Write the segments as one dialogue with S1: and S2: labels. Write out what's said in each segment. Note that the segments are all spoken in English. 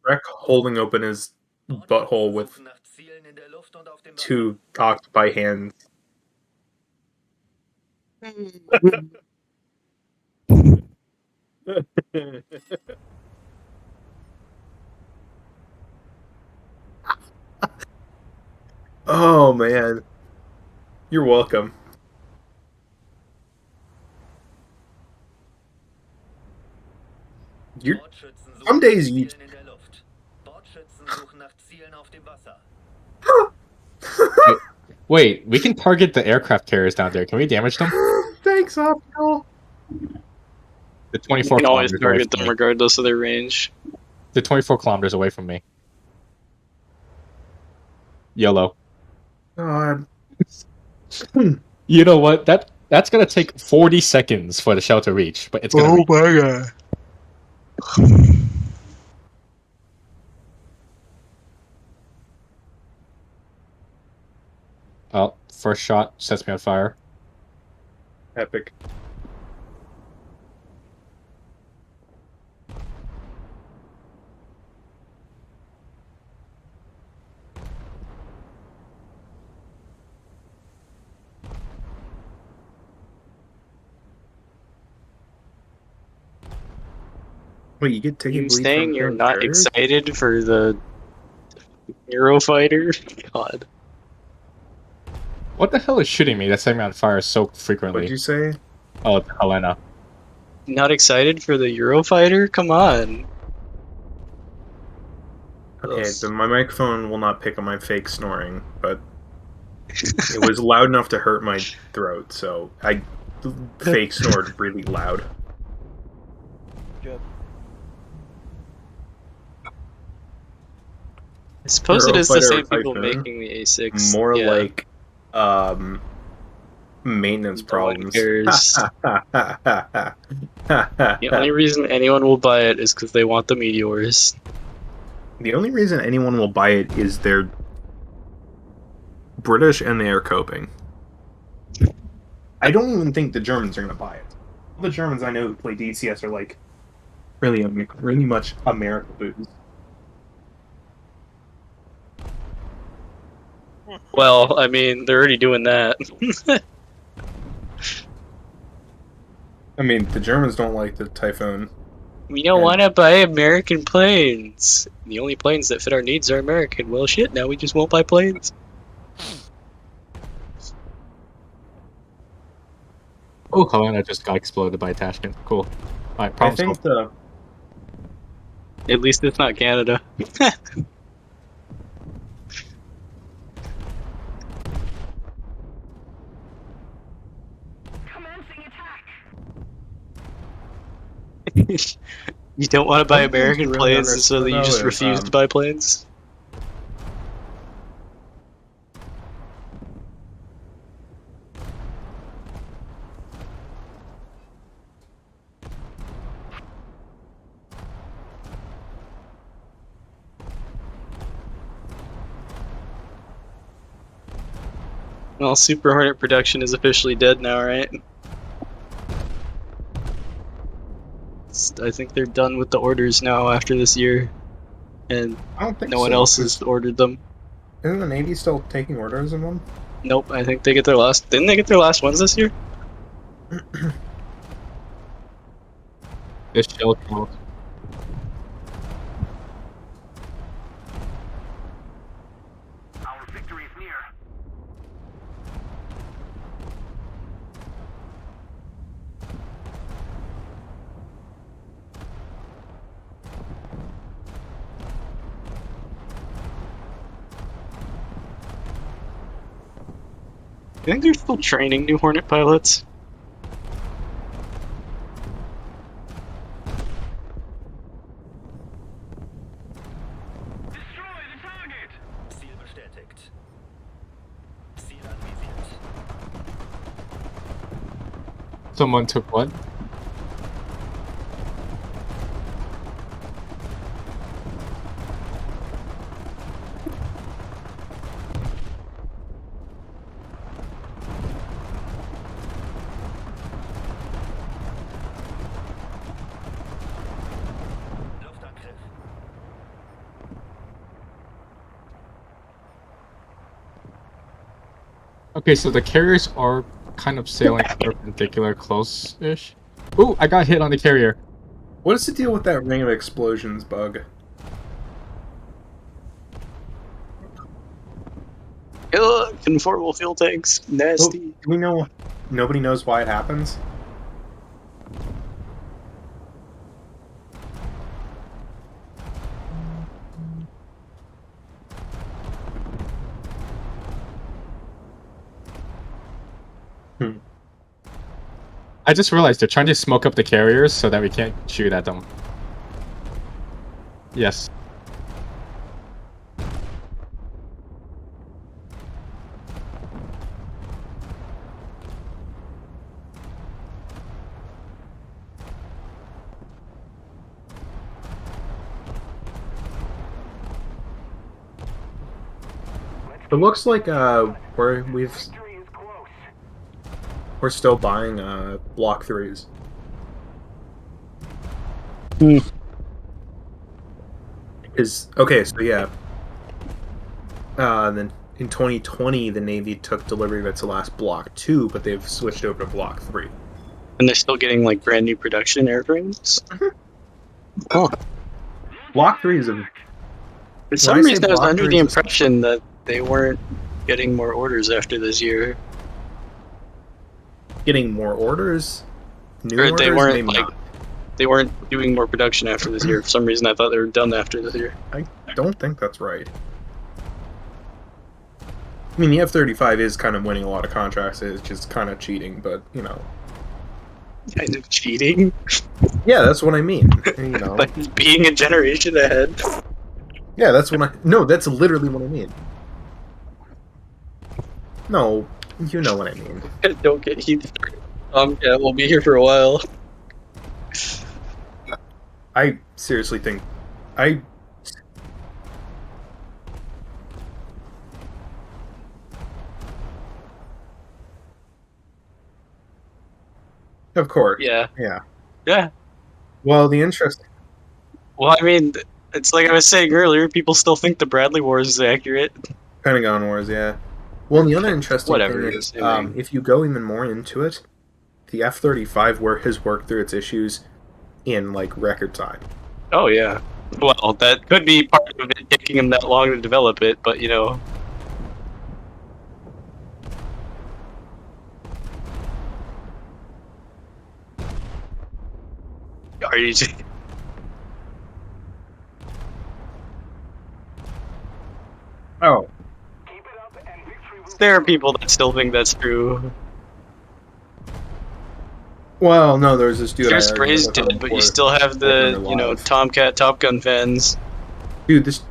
S1: Shrek holding open his butthole with two octopi hands. Oh man, you're welcome. You're some days you.
S2: Wait, we can target the aircraft carriers down there. Can we damage them?
S1: Thanks, Optical.
S2: The
S3: You
S2: 24
S3: can always
S2: kilometers away
S3: target
S2: from
S3: them
S2: me.
S3: regardless of their range.
S2: The 24 kilometers away from me. YOLO.
S1: God.
S2: You know what? That's gonna take 40 seconds for the shell to reach, but it's gonna reach.
S1: My god.
S2: Oh, first shot sets me on fire.
S1: Epic. Wait, you get taken
S3: You
S1: bleed
S3: saying
S1: from
S3: you're
S1: killing
S3: not
S1: carriers?
S3: excited for the Eurofighter? God.
S2: What the hell is shooting me? That's setting me on fire so frequently.
S1: What'd you say?
S2: Oh, it's Helena.
S3: Not excited for the Eurofighter? Come on.
S1: Okay,
S3: Ugh.
S1: then my microphone will not pick up my fake snoring, but it was loud enough to hurt my throat, so I fake snored really loud.
S3: Good. I suppose it is the
S1: Eurofighter or
S3: same people
S1: Typhoon?
S3: making the A6.
S1: More
S3: Yeah.
S1: like maintenance
S3: No one
S1: problems.
S3: cares. The only reason anyone will buy it is because they want the meteors.
S1: The only reason anyone will buy it is they're British and they are coping. I don't even think the Germans are going to buy it. All the Germans I know who play DCS are like really much American boots.
S3: Well, I mean, they're already doing that.
S1: I mean, the Germans don't like the Typhoon.
S3: We don't want to buy American planes. The only planes that fit our needs are American. Well, shit, now we just won't buy planes.
S2: Oh, Helena just got exploded by a Tashkent. Cool. Alright,
S1: I
S2: problem
S1: think
S2: solved.
S3: At least it's not Canada. You don't want to buy
S1: One thing to
S3: American
S1: really
S3: planes, so that you just
S1: understand, though,
S3: refuse to buy planes? Well, Super Hornet production is officially dead now, right? I think they're done with the orders now after this year, and
S1: I don't think
S3: no one
S1: so,
S3: else
S1: 'cause
S3: has ordered them.
S1: Isn't the Navy still taking orders of them?
S3: Nope, I think they get their last. Didn't they get their last ones this year?
S2: This shell count.
S4: Our victory is near.
S3: I think they're still training new Hornet pilots.
S4: Destroy the target!
S5: Ziel bestätigt. Ziel anvisiert.
S2: Someone took what?
S5: Luftangriff.
S2: Okay, so the carriers are kind of sailing perpendicular close-ish. Ooh, I got hit on the carrier.
S1: What is the deal with that ring of explosions bug?
S3: Ugh, conformal fuel tanks,
S1: Oh,
S3: nasty.
S1: do we know? Nobody knows why it happens.
S2: I just realized they're trying to smoke up the carriers so that we can't shoot at them. Yes.
S1: It looks like we're
S4: Victory is close.
S1: still buying block 3s. Is okay, so yeah. Then in 2020, the Navy took delivery of its last Block 2, but they've switched over to Block 3.
S3: And they're still getting like brand new production airframes. Oh,
S1: Block 3 is a
S3: for
S1: I
S3: some
S1: say
S3: reason I was
S1: block
S3: under
S1: three
S3: the
S1: is a-
S3: impression that they weren't getting more orders after this year.
S1: getting more orders. New
S3: Or
S1: orders,
S3: they weren't
S1: maybe
S3: like
S1: not.
S3: they weren't doing more production after this year. For some reason I thought they were done after this year.
S1: I don't think that's right. I mean, the F-35 is kind of winning a lot of contracts. It's just kind of cheating, but you know.
S3: Kind of cheating.
S1: Yeah, that's what I mean. You know.
S3: Like being a generation ahead.
S1: Yeah, that's what I. No, that's literally what I mean. No, you know what I mean.
S3: Don't get heat. Yeah, we'll be here for a while.
S1: I seriously think I. Of course.
S3: Yeah.
S1: Yeah.
S3: Yeah.
S1: Well, the interest.
S3: Well, I mean, it's like I was saying earlier, people still think the Bradley Wars is accurate.
S1: Pentagon Wars, yeah. Well, the other interesting
S3: Whatever,
S1: thing
S3: it's
S1: is,
S3: the same thing.
S1: if you go even more into it, the F-35 has worked through its issues in like record time.
S3: Oh, yeah. Well, that could be part of it taking them that long to develop it, but you know. Are you just...
S1: Oh,
S4: Keep it up and victory will
S3: There are people that still think that's true.
S1: well, no, there's this dude.
S3: Your
S1: I argued
S3: spray's
S1: with him
S3: dead, but you
S1: before.
S3: still have the,
S1: Like,
S3: you know,
S1: live.
S3: Tomcat Top Gun fans.
S1: Dude, this.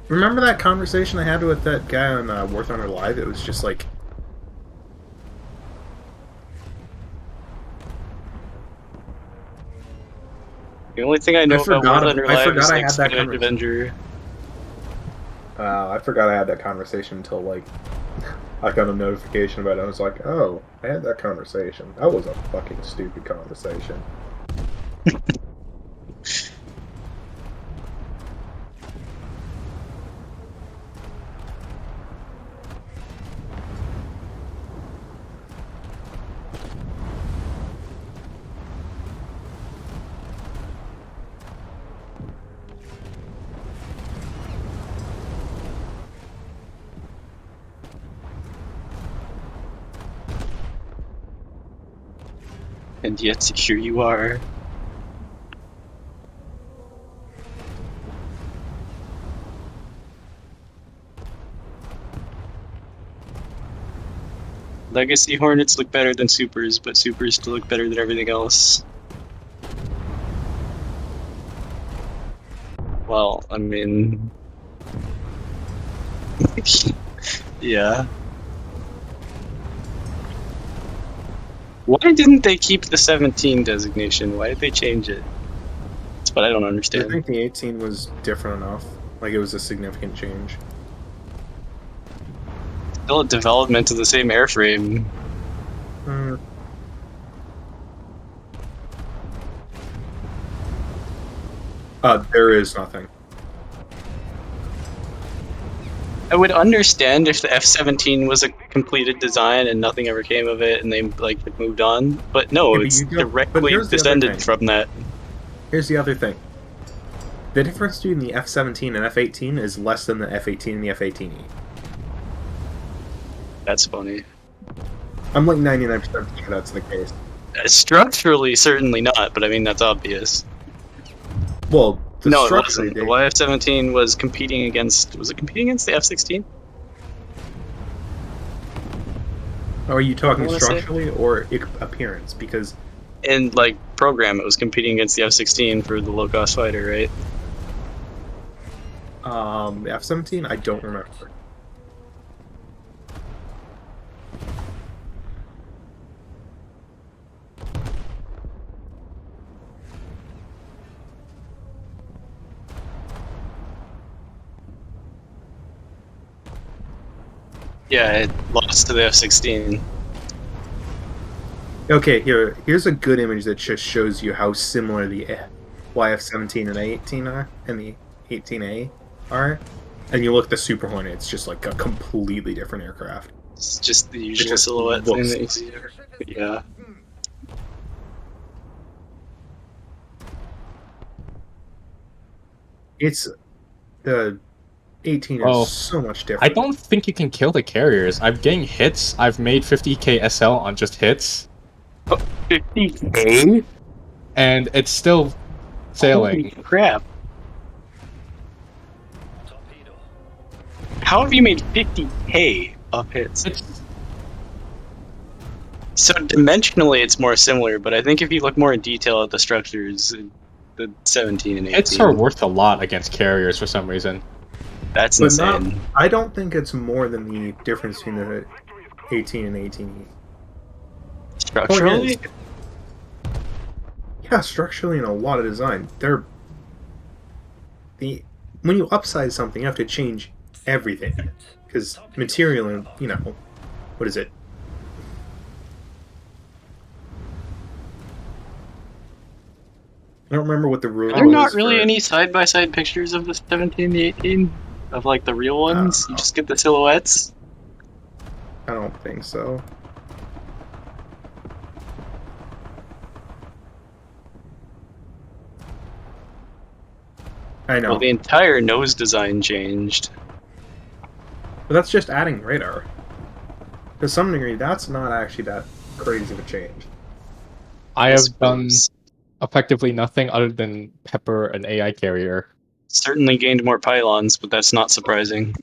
S1: Remember that conversation I had with that guy on War Thunder Live? It was just like.
S3: The only thing I know about
S1: forgot-
S3: War Thunder
S1: I
S3: Live
S1: forgot
S3: is
S1: I
S3: like
S1: had that
S3: Spinach
S1: conversation.
S3: Avenger.
S1: I forgot I had that conversation until like I got a notification about it. I was like, oh, I had that conversation. That was a fucking stupid conversation.
S3: And yet, here you are. Legacy Hornets look better than Supers, but Supers still look better than everything else. Well, I mean... yeah. Why didn't they keep the 17 designation? Why did they change it? That's what I don't
S1: I
S3: understand.
S1: think the 18 was different enough. Like, it was a significant change.
S3: Still a development of the same airframe.
S1: There is nothing.
S3: I would understand if the F-17 was a completed design and nothing ever came of it, and they like moved on. But no,
S1: Yeah, but
S3: it's
S1: you don't- but
S3: directly
S1: here's the other
S3: descended
S1: thing.
S3: from that.
S1: Here's the other thing. The difference between the F-17 and F-18 is less than the F-18 and the F-18E.
S3: That's funny.
S1: I'm like 99% sure that's the case.
S3: Structurally, certainly not, but I mean that's obvious.
S1: Well, the
S3: No, it
S1: structure
S3: wasn't. The
S1: did.
S3: YF-17 was competing against. Was it competing against the F-16?
S1: Are you talking
S3: I wanna say-
S1: structurally or appearance? Because
S3: In like program, it was competing against the F-16 for the low-cost fighter, right?
S1: the F-17, I don't remember.
S3: Yeah, it lost to the F-16.
S1: Okay, here's a good image that just shows you how similar the YF-17 and A-18 are, and the 18A are. And you look at the Super Hornet, it's just like a completely different aircraft.
S3: It's just the usual
S1: just
S3: silhouette thing
S1: looks-
S3: that you see there. Yeah.
S1: It's the 18 is
S2: Oh.
S1: so much
S2: I
S1: different.
S2: don't think you can kill the carriers. I'm getting hits. I've made 50k SL on just hits,
S3: 50K?
S2: and it's still sailing.
S3: Holy crap.
S5: Torpedo.
S3: How have you made 50K of hits?
S2: It's,
S3: So dimensionally, it's more similar, but I think if you look more in detail at the structures, the 17 and 18,
S2: hits are worth a lot against carriers for some reason.
S3: that's
S1: But
S3: insane.
S1: I don't think it's more than the difference between the 18 and 18E.
S3: Structurally,
S1: Yeah, structurally and a lot of design. When you upsize something, you have to change everything because material and what is it? I don't remember what the rule
S3: are there not
S1: is
S3: really
S1: for-
S3: any side-by-side pictures of the 17 and the 18? Of like the real ones? You just get the silhouettes?
S1: I don't think so. I know,
S3: Well, the entire nose design changed.
S1: but that's just adding radar. To some degree, that's not actually that crazy of a change.
S2: I have done
S3: suppose.
S2: effectively nothing other than pepper an AI carrier.
S3: Certainly gained more pylons, but that's not surprising.